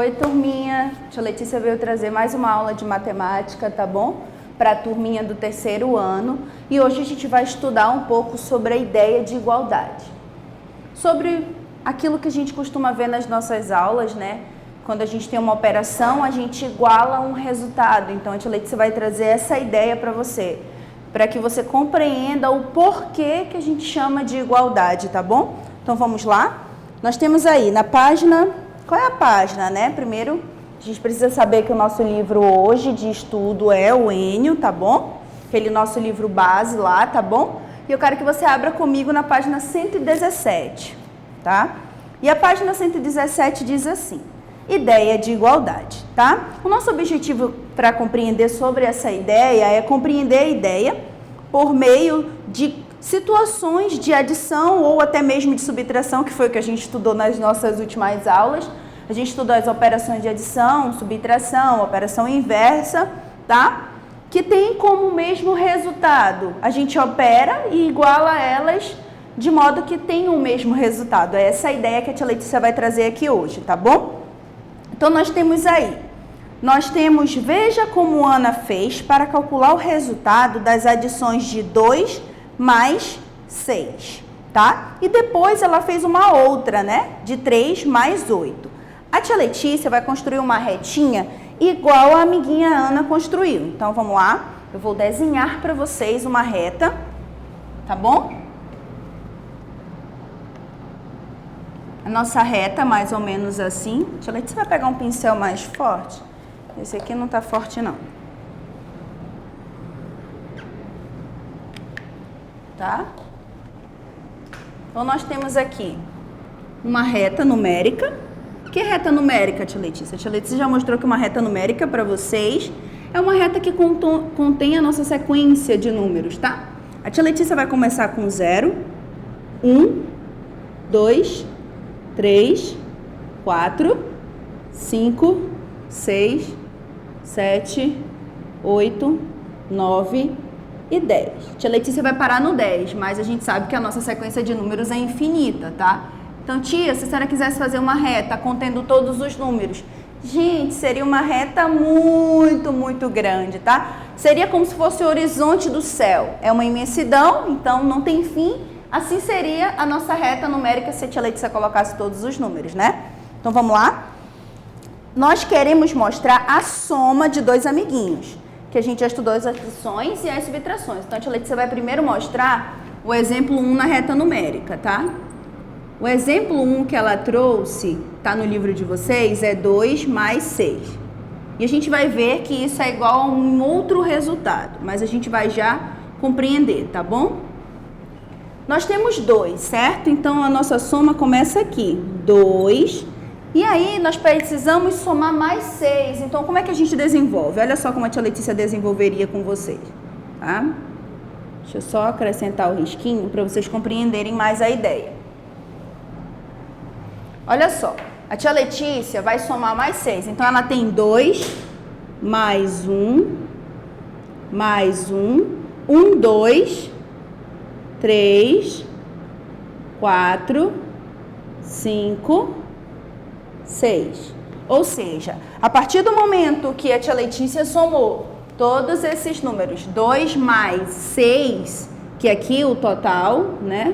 Oi, turminha. Tia Letícia veio trazer mais uma aula de matemática, tá bom? Para a turminha do terceiro ano. E hoje a gente vai estudar um pouco sobre a ideia de igualdade. Sobre aquilo que a gente costuma ver nas nossas aulas, né? Quando a gente tem uma operação, a gente iguala um resultado. Então, a tia Letícia vai trazer essa ideia para você, para que você compreenda o porquê que a gente chama de igualdade, tá bom? Então, vamos lá? Nós temos aí na página... Qual é a página, né? Primeiro, a gente precisa saber que o nosso livro hoje de estudo é o Enio, tá bom? Aquele nosso livro base lá, tá bom? E eu quero que você abra comigo na página 117, tá? E a página 117 diz assim: ideia de igualdade, tá? O nosso objetivo para compreender sobre essa ideia é compreender a ideia por meio de situações de adição ou até mesmo de subtração, que foi o que a gente estudou nas nossas últimas aulas. A gente estudou as operações de adição, subtração, operação inversa, tá? Que tem como mesmo resultado. A gente opera e iguala elas de modo que tem o mesmo resultado. É essa a ideia que a tia Letícia vai trazer aqui hoje, tá bom? Então, nós temos aí, veja como Ana fez para calcular o resultado das adições de 2 mais 6, tá? E depois ela fez uma outra, né? De 3 mais 8. A tia Letícia vai construir uma retinha igual a amiguinha Ana construiu. Então, vamos lá. Eu vou desenhar para vocês uma reta, tá bom? A nossa reta, mais ou menos assim. A tia Letícia vai pegar um pincel mais forte. Esse aqui não tá forte, não. Tá? Então, nós temos aqui uma reta numérica. Que reta numérica, tia Letícia? A tia Letícia já mostrou que uma reta numérica para vocês é uma reta que contém a nossa sequência de números, tá? A tia Letícia vai começar com 0, 1, 2, 3, 4, 5, 6, 7, 8, 9 e 10. Tia Letícia vai parar no 10, mas a gente sabe que a nossa sequência de números é infinita, tá? Então, tia, se a senhora quisesse fazer uma reta contendo todos os números, gente, seria uma reta muito grande, tá? Seria como se fosse o horizonte do céu. É uma imensidão, então não tem fim. Assim seria a nossa reta numérica se a tia Letícia colocasse todos os números, né? Então, vamos lá? Nós queremos mostrar a soma de dois amiguinhos, que a gente já estudou as adições e as subtrações. Então, a tia Letícia vai primeiro mostrar o exemplo 1 na reta numérica, tá? O exemplo 1 que ela trouxe, tá no livro de vocês, é 2 mais 6. E a gente vai ver que isso é igual a um outro resultado, mas a gente vai já compreender, tá bom? Nós temos 2, certo? Então, a nossa soma começa aqui, 2. E aí, nós precisamos somar mais 6. Então, como é que a gente desenvolve? Olha só como a tia Letícia desenvolveria com vocês, tá? Deixa eu só acrescentar o risquinho para vocês compreenderem mais a ideia. Olha só, a tia Letícia vai somar mais 6. Então, ela tem 2 mais 1, mais 1, 1, 2, 3, 4, 5, 6. Ou seja, a partir do momento que a tia Letícia somou todos esses números, 2 mais 6, que aqui o total, né,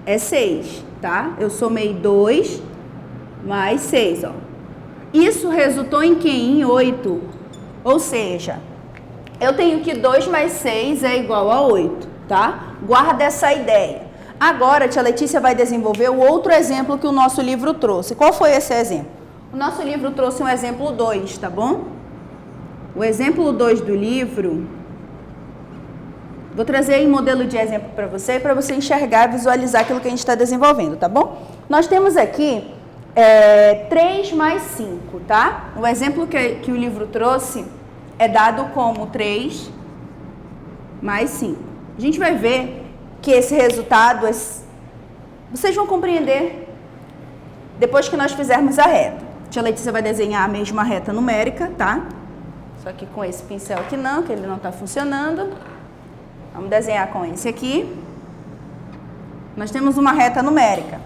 é 6, tá? Eu somei 2 mais 6, ó. Isso resultou em quem? Em 8. Ou seja, eu tenho que 2 mais 6 é igual a 8, tá? Guarda essa ideia. Agora, a tia Letícia vai desenvolver o outro exemplo que o nosso livro trouxe. Qual foi esse exemplo? O nosso livro trouxe um exemplo 2, tá bom? O exemplo 2 do livro, vou trazer aí um modelo de exemplo para você enxergar, visualizar aquilo que a gente está desenvolvendo, tá bom? Nós temos aqui 3 mais 5, tá? O exemplo que o livro trouxe é dado como 3 mais 5. A gente vai ver que esse resultado, vocês vão compreender depois que nós fizermos a reta. A tia Letícia vai desenhar a mesma reta numérica, tá? Só que com esse pincel aqui não, que ele não está funcionando. Vamos desenhar com esse aqui. Nós temos uma reta numérica.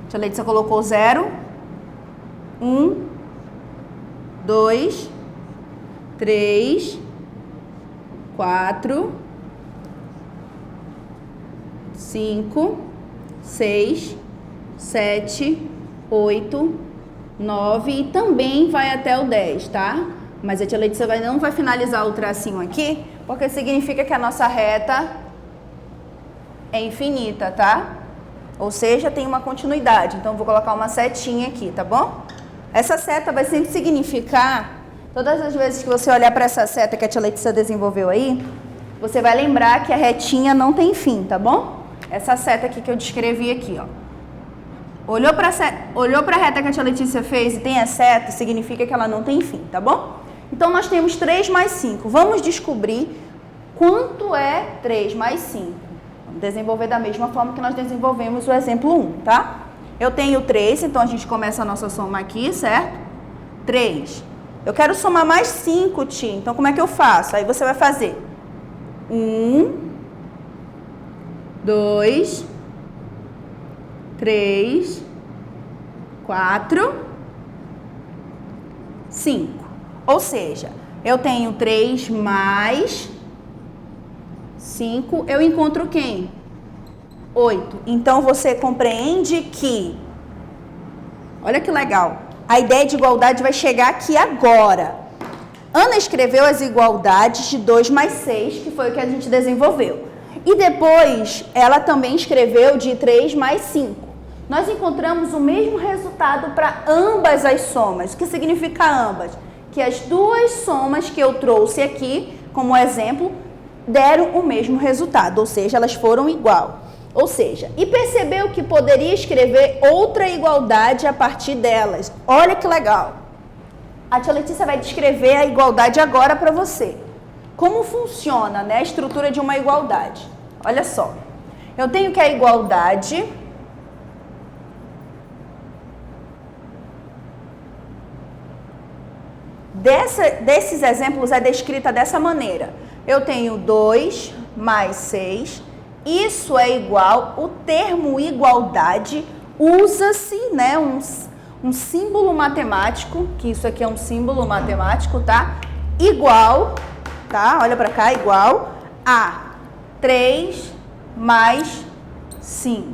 A tia Letícia colocou 0, 1, 2, 3, 4, 5, 6, 7, 8, 9 e também vai até o 10, tá? Mas a tia Letícia não vai finalizar o tracinho aqui, porque significa que a nossa reta é infinita, tá? Ou seja, tem uma continuidade. Então, eu vou colocar uma setinha aqui, tá bom? Essa seta vai sempre significar, todas as vezes que você olhar para essa seta que a tia Letícia desenvolveu aí, você vai lembrar que a retinha não tem fim, tá bom? Essa seta aqui que eu descrevi aqui, ó. Olhou para a reta que a tia Letícia fez e tem a seta, significa que ela não tem fim, tá bom? Então, nós temos 3 mais 5. Vamos descobrir quanto é 3 mais 5. Vamos desenvolver da mesma forma que nós desenvolvemos o exemplo 1, tá? Eu tenho 3, então a gente começa a nossa soma aqui, certo? 3. Eu quero somar mais 5, tia. Então, como é que eu faço? Aí você vai fazer 1, 2, 3, 4, 5. Ou seja, eu tenho 3 mais 5, eu encontro quem? 8. Então, você compreende que, olha que legal, a ideia de igualdade vai chegar aqui agora. Ana escreveu as igualdades de 2 mais 6, que foi o que a gente desenvolveu. E depois, ela também escreveu de 3 mais 5. Nós encontramos o mesmo resultado para ambas as somas. O que significa ambas? Que as duas somas que eu trouxe aqui, como exemplo, deram o mesmo resultado, ou seja, elas foram igual. Ou seja, e percebeu que poderia escrever outra igualdade a partir delas. Olha que legal. A tia Letícia vai descrever a igualdade agora para você. Como funciona, né, a estrutura de uma igualdade? Olha só. Eu tenho que a igualdade desses exemplos é descrita dessa maneira. Eu tenho 2 mais 6, isso é igual, o termo igualdade usa-se, né, um símbolo matemático, que isso aqui é um símbolo matemático, tá? Igual, tá? Olha pra cá, igual a 3 mais 5.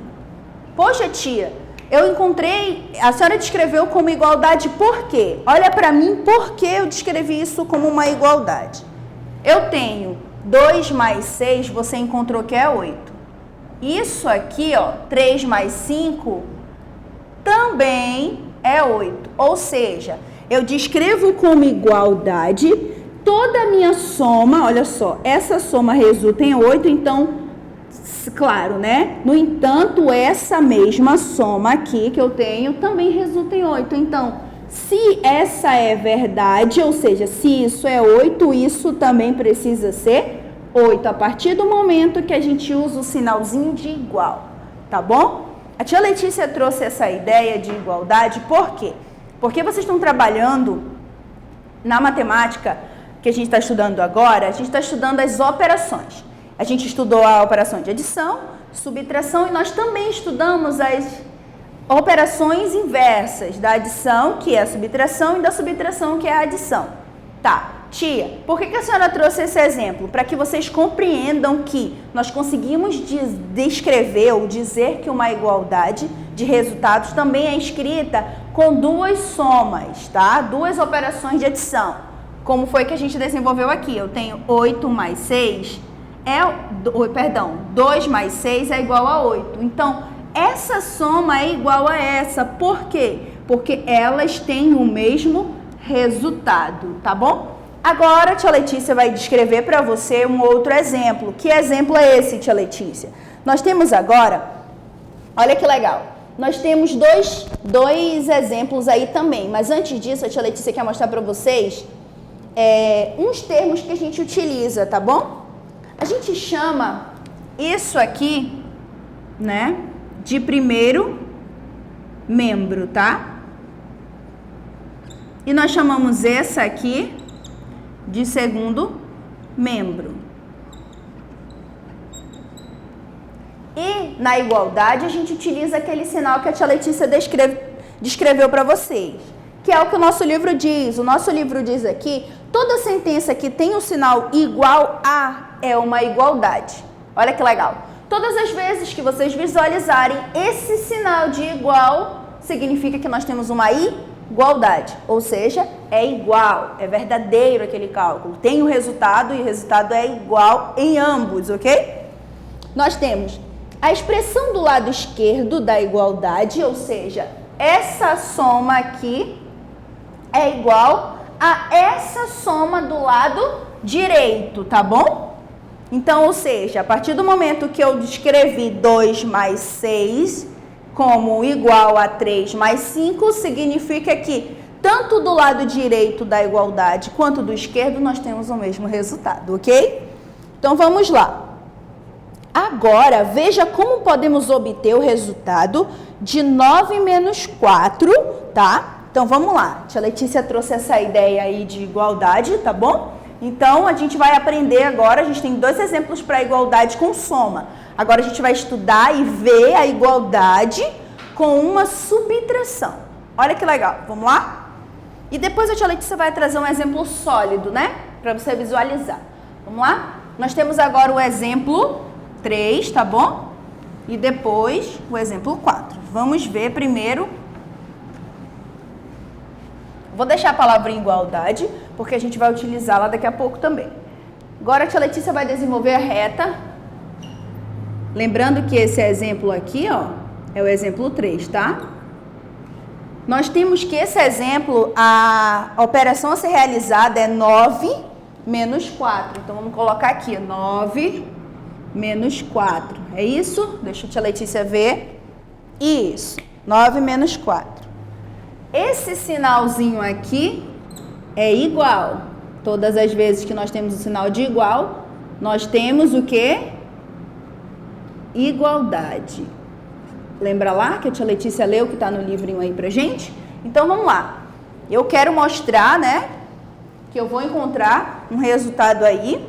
Poxa, tia, eu encontrei, a senhora descreveu como igualdade por quê? Olha para mim, por que eu descrevi isso como uma igualdade? Eu tenho 2 mais 6, você encontrou que é 8. Isso aqui, ó, 3 mais 5, também é 8. Ou seja, eu descrevo como igualdade toda a minha soma, olha só, essa soma resulta em 8, então... Claro, né? No entanto, essa mesma soma aqui que eu tenho também resulta em 8. Então, se essa é verdade, ou seja, se isso é 8, isso também precisa ser 8. A partir do momento que a gente usa o sinalzinho de igual, tá bom? A tia Letícia trouxe essa ideia de igualdade, por quê? Porque vocês estão trabalhando na matemática que a gente está estudando agora, a gente está estudando as operações. A gente estudou a operação de adição, subtração e nós também estudamos as operações inversas da adição, que é a subtração, e da subtração, que é a adição. Tá, tia, por que a senhora trouxe esse exemplo? Para que vocês compreendam que nós conseguimos descrever ou dizer que uma igualdade de resultados também é escrita com duas somas, tá? Duas operações de adição. Como foi que a gente desenvolveu aqui? Eu tenho 8 mais 6... 2 mais 6 é igual a 8. Então, essa soma é igual a essa. Por quê? Porque elas têm o mesmo resultado, tá bom? Agora, a tia Letícia vai descrever para você um outro exemplo. Que exemplo é esse, tia Letícia? Nós temos agora, olha que legal, nós temos dois exemplos aí também. Mas antes disso, a tia Letícia quer mostrar para vocês uns termos que a gente utiliza, tá bom? A gente chama isso aqui, né, de primeiro membro, tá? E nós chamamos essa aqui de segundo membro. E na igualdade a gente utiliza aquele sinal que a tia Letícia descreveu para vocês. que é o que o nosso livro diz. O nosso livro diz aqui, toda sentença que tem o sinal igual a é uma igualdade. Olha que legal. Todas as vezes que vocês visualizarem esse sinal de igual, significa que nós temos uma igualdade. Ou seja, é igual, é verdadeiro aquele cálculo. Tem o resultado e o resultado é igual em ambos, ok? Nós temos a expressão do lado esquerdo da igualdade, ou seja, essa soma aqui é igual a essa soma do lado direito, tá bom? Então, ou seja, a partir do momento que eu descrevi 2 mais 6 como igual a 3 mais 5, significa que tanto do lado direito da igualdade quanto do esquerdo nós temos o mesmo resultado, ok? Então, vamos lá. Agora, veja como podemos obter o resultado de 9 menos 4, tá? Então, vamos lá. Tia Letícia trouxe essa ideia aí de igualdade, tá bom? Então, a gente vai aprender agora, a gente tem 2 exemplos para igualdade com soma. Agora, a gente vai estudar e ver a igualdade com uma subtração. Olha que legal. Vamos lá? E depois a tia Letícia vai trazer um exemplo sólido, né? Para você visualizar. Vamos lá? Nós temos agora o exemplo 3, tá bom? E depois o exemplo 4. Vamos ver primeiro. Vou deixar a palavra igualdade, porque a gente vai utilizá-la daqui a pouco também. Agora a tia Letícia vai desenvolver a reta. Lembrando que esse exemplo aqui, ó, é o exemplo 3, tá? Nós temos que esse exemplo, a operação a ser realizada é 9 menos 4. Então, vamos colocar aqui, 9 menos 4. É isso? Deixa a tia Letícia ver. Isso, 9 menos 4. Esse sinalzinho aqui é igual. Todas as vezes que nós temos o sinal de igual, nós temos o quê? Igualdade. Lembra lá que a tia Letícia leu que está no livrinho aí pra gente? Então, vamos lá. Eu quero mostrar, né, que eu vou encontrar um resultado aí,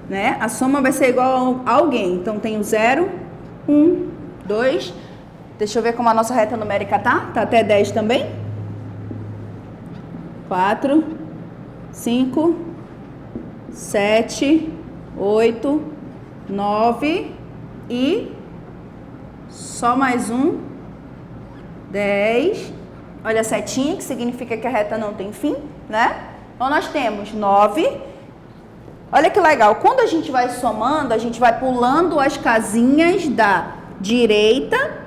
né? A soma vai ser igual a alguém. Então, tenho 0, 1, 2. Deixa eu ver como a nossa reta numérica tá. Tá até 10 também. 4, 5, 7, 8, 9 e só mais um, 10. Olha a setinha, que significa que a reta não tem fim, né? Então, nós temos 9. Olha que legal. Quando a gente vai somando, a gente vai pulando as casinhas da direita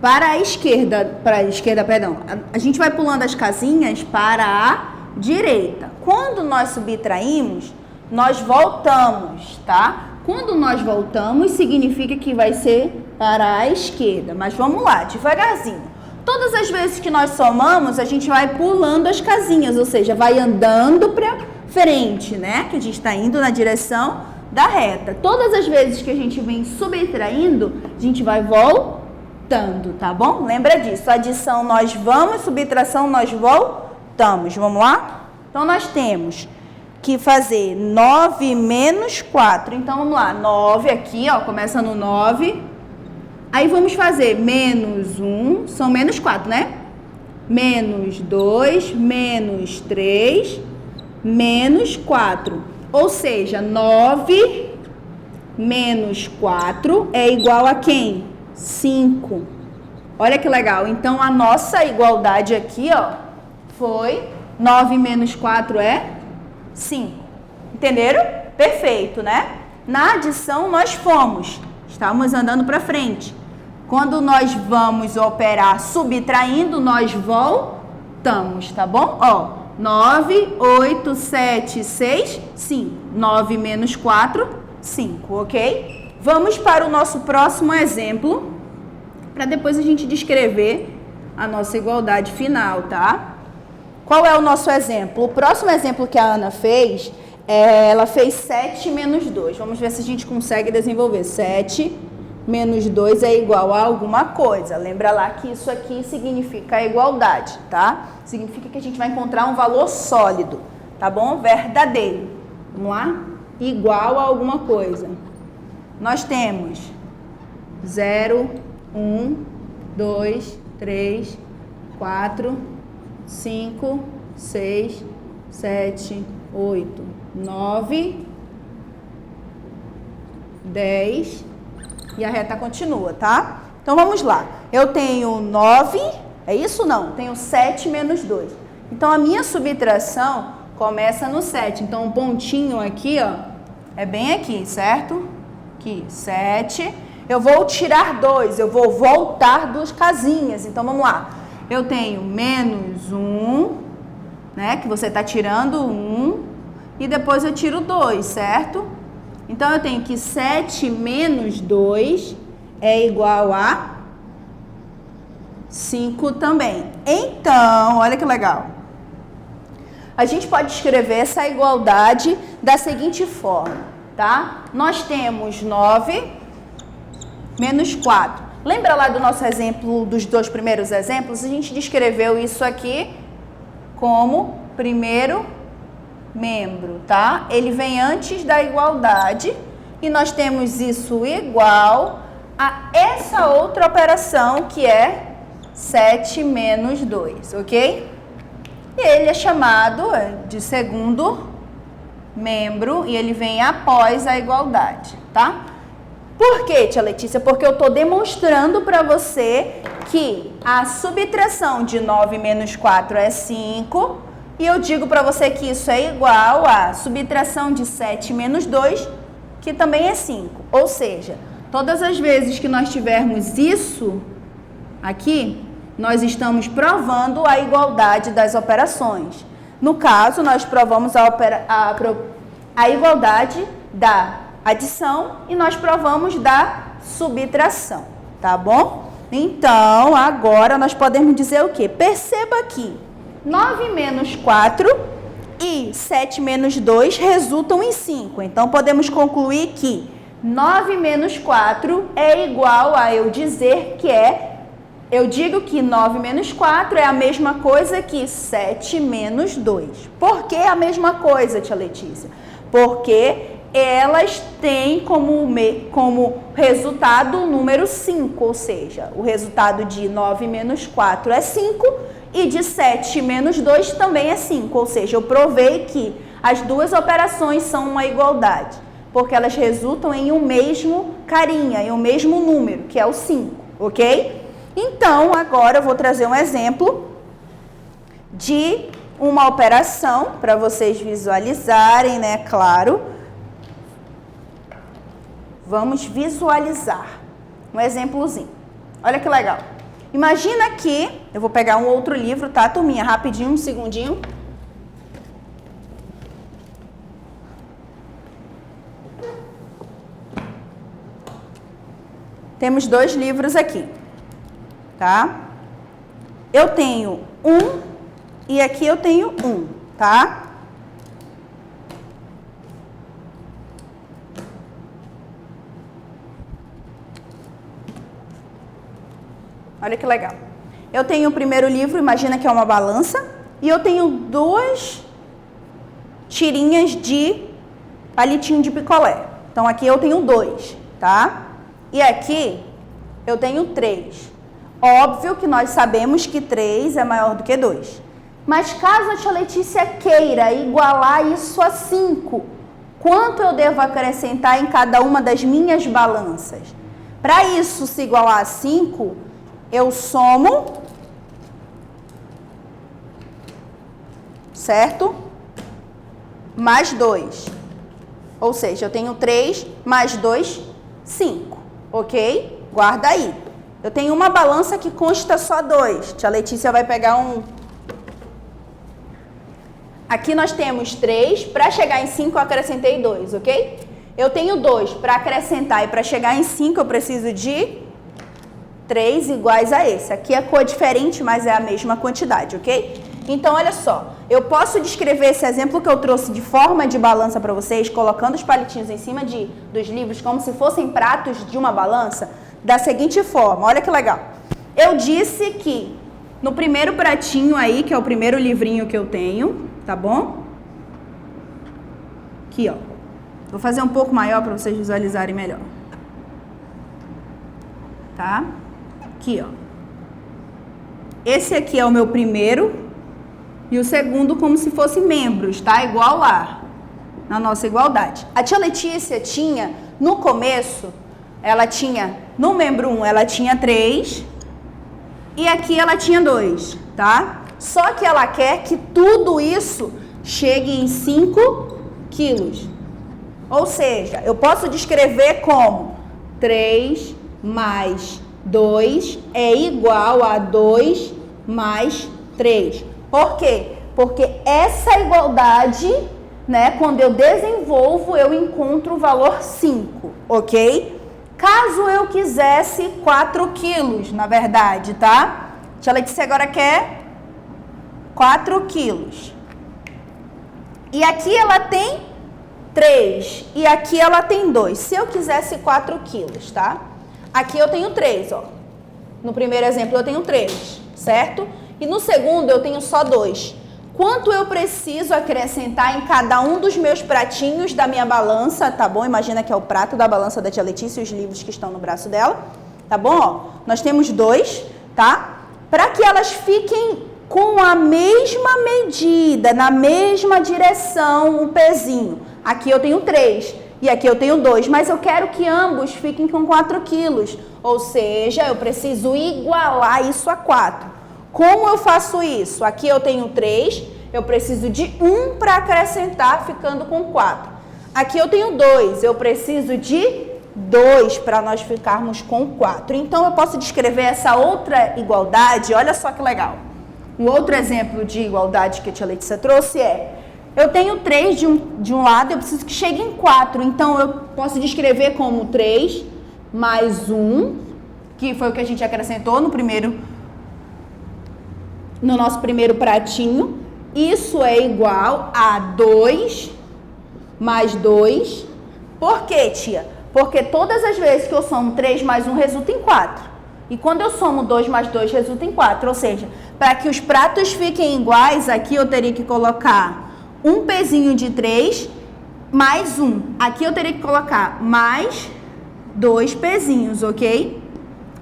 para a esquerda, perdão. A gente vai pulando as casinhas para a direita. Quando nós subtraímos, nós voltamos, tá? Quando nós voltamos, significa que vai ser para a esquerda. Mas vamos lá, devagarzinho. Todas as vezes que nós somamos, a gente vai pulando as casinhas, ou seja, vai andando para frente, né? Que a gente está indo na direção da reta. Todas as vezes que a gente vem subtraindo, a gente vai voltando, tá bom? Lembra disso. Adição nós vamos, subtração nós voltamos. Vamos lá? Então, nós temos que fazer 9 menos 4. Então, vamos lá. 9 aqui, ó, começa no 9. Aí, vamos fazer menos 1, são menos 4, né? Menos 2, menos 3, menos 4. Ou seja, 9 menos 4 é igual a quem? 5. Olha que legal. Então, a nossa igualdade aqui, ó, foi 9 menos 4 é 5. Entenderam? Perfeito, né? Na adição, nós estávamos andando para frente. Quando nós vamos operar subtraindo, nós voltamos, tá bom? Ó, 9, 8, 7, 6, 5. 9 menos 4, 5, ok? Vamos para o nosso próximo exemplo, para depois a gente descrever a nossa igualdade final, tá? Qual é o nosso exemplo? O próximo exemplo que a Ana fez, ela fez 7 menos 2. Vamos ver se a gente consegue desenvolver. 7 menos 2 é igual a alguma coisa. Lembra lá que isso aqui significa a igualdade, tá? Significa que a gente vai encontrar um valor sólido, tá bom? Verdadeiro. Vamos lá? Igual a alguma coisa. Nós temos 0, 1, 2, 3, 4, 5, 6, 7, 8, 9, 10 e a reta continua, tá? Então vamos lá. Eu tenho 9, é isso? Não, tenho 7 menos 2. Então a minha subtração começa no 7. Então o pontinho aqui, ó, é bem aqui, certo? Aqui, 7. Eu vou tirar 2, eu vou voltar 2 casinhas. Então vamos lá. Eu tenho menos 1, né? Que você está tirando 1. E depois eu tiro 2, certo? Então eu tenho que 7 menos 2 é igual a 5 também. Então, olha que legal. A gente pode escrever essa igualdade da seguinte forma, tá? Nós temos 9 menos 4. Lembra lá do nosso exemplo, dos 2 primeiros exemplos? A gente descreveu isso aqui como primeiro membro, tá? Ele vem antes da igualdade e nós temos isso igual a essa outra operação que é 7 menos 2, ok? E ele é chamado de segundo membro e ele vem após a igualdade, tá? Por quê, tia Letícia? Porque eu estou demonstrando para você que a subtração de 9 menos 4 é 5 e eu digo para você que isso é igual a subtração de 7 menos 2, que também é 5. Ou seja, todas as vezes que nós tivermos isso aqui, nós estamos provando a igualdade das operações. No caso, nós provamos a igualdade da adição e nós provamos da subtração, tá bom? Então, agora nós podemos dizer o quê? Perceba aqui, 9 menos 4 e 7 menos 2 resultam em 5. Então, podemos concluir que 9 menos 4 é igual a eu dizer que eu digo que 9 menos 4 é a mesma coisa que 7 menos 2. Por que a mesma coisa, tia Letícia? Porque elas têm como resultado o número 5, ou seja, o resultado de 9 menos 4 é 5 e de 7 menos 2 também é 5, ou seja, eu provei que as duas operações são uma igualdade, porque elas resultam em um mesmo carinha, em um mesmo número, que é o 5, ok? Então, agora eu vou trazer um exemplo de uma operação para vocês visualizarem, né, claro. Vamos visualizar um exemplozinho. Olha que legal. Imagina que, eu vou pegar um outro livro, tá, turminha? Rapidinho, um segundinho. Temos 2 livros aqui, tá? Eu tenho 1 e aqui eu tenho 1, tá? Olha que legal. Eu tenho o primeiro livro, imagina que é uma balança, e eu tenho 2 tirinhas de palitinho de picolé. Então, aqui eu tenho 2, tá? E aqui eu tenho 3. Óbvio que nós sabemos que 3 é maior do que 2. Mas caso a tia Letícia queira igualar isso a 5, quanto eu devo acrescentar em cada uma das minhas balanças? Para isso se igualar a 5, eu somo, certo? Mais 2. Ou seja, eu tenho 3 mais 2, 5. Ok? Guarda aí. Eu tenho uma balança que consta só 2. Tia Letícia vai pegar um. Aqui nós temos 3. Para chegar em 5, eu acrescentei 2, ok? Eu tenho 2. Para acrescentar e para chegar em 5, eu preciso de 3 iguais a esse. Aqui é cor diferente, mas é a mesma quantidade, ok? Então, olha só. Eu posso descrever esse exemplo que eu trouxe de forma de balança para vocês, colocando os palitinhos em cima dos livros como se fossem pratos de uma balança, da seguinte forma. Olha que legal. Eu disse que no primeiro pratinho aí, que é o primeiro livrinho que eu tenho, tá bom? Aqui, ó. Vou fazer um pouco maior para vocês visualizarem melhor. Tá? Aqui, ó. esse aqui é o meu primeiro e o segundo como se fossem membros, tá? Igual lá, na nossa igualdade. A tia Letícia tinha, no começo, ela tinha, no membro 1, ela tinha 3 e aqui ela tinha 2, tá? Só que ela quer que tudo isso chegue em 5 quilos. Ou seja, eu posso descrever como 3 mais 2 é igual a 2 mais 3. Por quê? Porque essa igualdade, né, quando eu desenvolvo, eu encontro o valor 5, ok? Caso eu quisesse 4 quilos, na verdade, tá? Tia Letícia agora quer 4 quilos. E aqui ela tem 3 e aqui ela tem 2. Se eu quisesse 4 quilos, tá? Aqui eu tenho 3, ó. No primeiro exemplo eu tenho 3, certo? E no segundo eu tenho só 2. Quanto eu preciso acrescentar em cada um dos meus pratinhos da minha balança, tá bom? Imagina que é o prato da balança da tia Letícia e os livros que estão no braço dela, tá bom? Ó, nós temos 2, tá? Para que elas fiquem com a mesma medida, na mesma direção, o pezinho. Aqui eu tenho 3 e aqui eu tenho 2, mas eu quero que ambos fiquem com 4 quilos. Ou seja, eu preciso igualar isso a 4. Como eu faço isso? Aqui eu tenho 3, eu preciso de 1 para acrescentar, ficando com 4. Aqui eu tenho 2, eu preciso de 2 para nós ficarmos com 4. Então, eu posso descrever essa outra igualdade, olha só que legal. Um outro exemplo de igualdade que a tia Letícia trouxe é, eu tenho 3 de um lado, eu preciso que chegue em 4. Então, eu posso descrever como 3 mais 1, que foi o que a gente acrescentou no nosso primeiro pratinho. Isso é igual a 2 mais 2. Por quê, tia? Porque todas as vezes que eu somo 3 mais 1 resulta em 4. E quando eu somo 2 mais 2 resulta em 4. Ou seja, para que os pratos fiquem iguais, aqui eu teria que colocar um pezinho de 3 mais 1. Aqui eu teria que colocar mais 2 pezinhos, ok?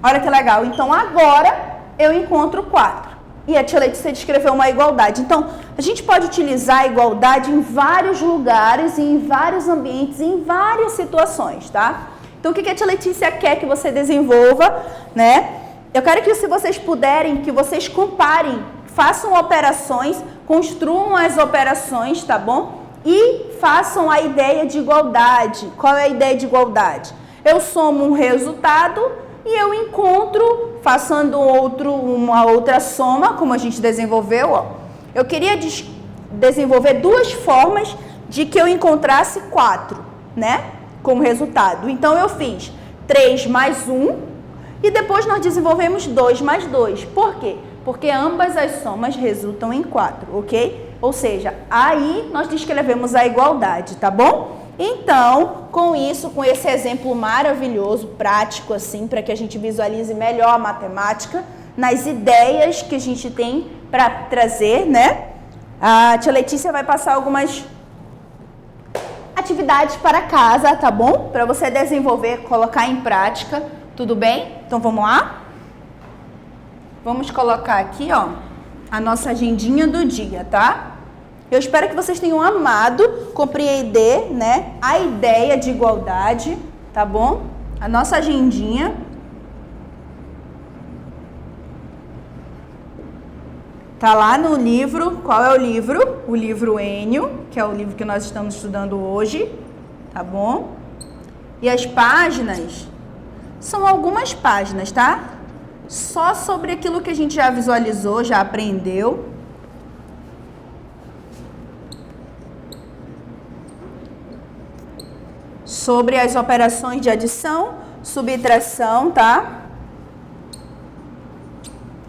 Olha que legal. Então, agora eu encontro 4. E a tia Letícia descreveu uma igualdade. Então, a gente pode utilizar a igualdade em vários lugares, em vários ambientes, em várias situações, tá? Então, o que a tia Letícia quer que você desenvolva, né? Eu quero que, se vocês puderem, que vocês comparem, façam operações, construam as operações, tá bom? E façam a ideia de igualdade. Qual é a ideia de igualdade? Eu somo um resultado e eu encontro, façando uma outra soma, como a gente desenvolveu, ó. Eu queria desenvolver duas formas de que eu encontrasse 4, né? Como resultado. Então, eu fiz 3 mais 1 e depois nós desenvolvemos 2 mais 2. Por quê? Porque ambas as somas resultam em 4, ok? Ou seja, aí nós descrevemos a igualdade, tá bom? Então, com isso, com esse exemplo maravilhoso, prático, assim, para que a gente visualize melhor a matemática, nas ideias que a gente tem para trazer, né? A tia Letícia vai passar algumas atividades para casa, tá bom? Para você desenvolver, colocar em prática, tudo bem? Então, vamos lá? Vamos colocar aqui, ó, a nossa agendinha do dia, tá? Eu espero que vocês tenham amado, compreender, né, a ideia de igualdade, tá bom? A nossa agendinha. Tá lá no livro. Qual é o livro? O livro Enio, que é o livro que nós estamos estudando hoje, tá bom? E as páginas são algumas páginas, tá? Só sobre aquilo que a gente já visualizou, já aprendeu. Sobre as operações de adição, subtração, tá?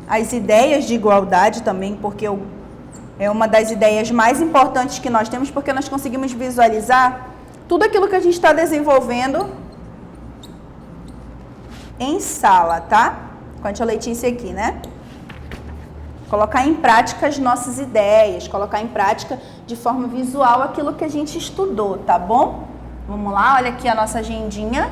As ideias de igualdade também, porque é uma das ideias mais importantes que nós temos, porque nós conseguimos visualizar tudo aquilo que a gente está desenvolvendo em sala, tá? Com a tia Letícia aqui, né? Colocar em prática as nossas ideias, colocar em prática de forma visual aquilo que a gente estudou, tá bom? Vamos lá, olha aqui a nossa agendinha.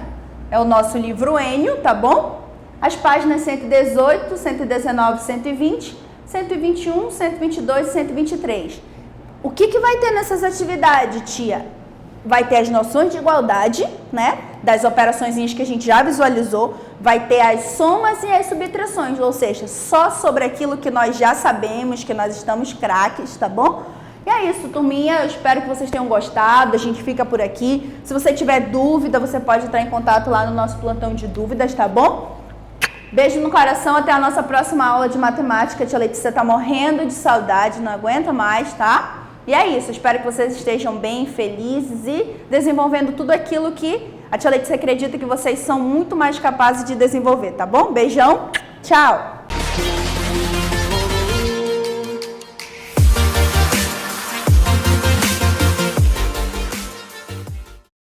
É o nosso livro Enio, tá bom? as páginas 118, 119, 120, 121, 122 e 123. O que vai ter nessas atividades, tia? Vai ter as noções de igualdade, né? Das operaçõezinhas que a gente já visualizou. Vai ter as somas e as subtrações, ou seja, só sobre aquilo que nós já sabemos, que nós estamos craques, tá bom? E é isso, turminha. Eu espero que vocês tenham gostado. A gente fica por aqui. Se você tiver dúvida, você pode entrar em contato lá no nosso plantão de dúvidas, tá bom? Beijo no coração. Até a nossa próxima aula de matemática. A tia Letícia tá morrendo de saudade, não aguenta mais, tá? E é isso. Eu espero que vocês estejam bem, felizes e desenvolvendo tudo aquilo que a tia Letícia acredita que vocês são muito mais capazes de desenvolver, tá bom? Beijão. Tchau.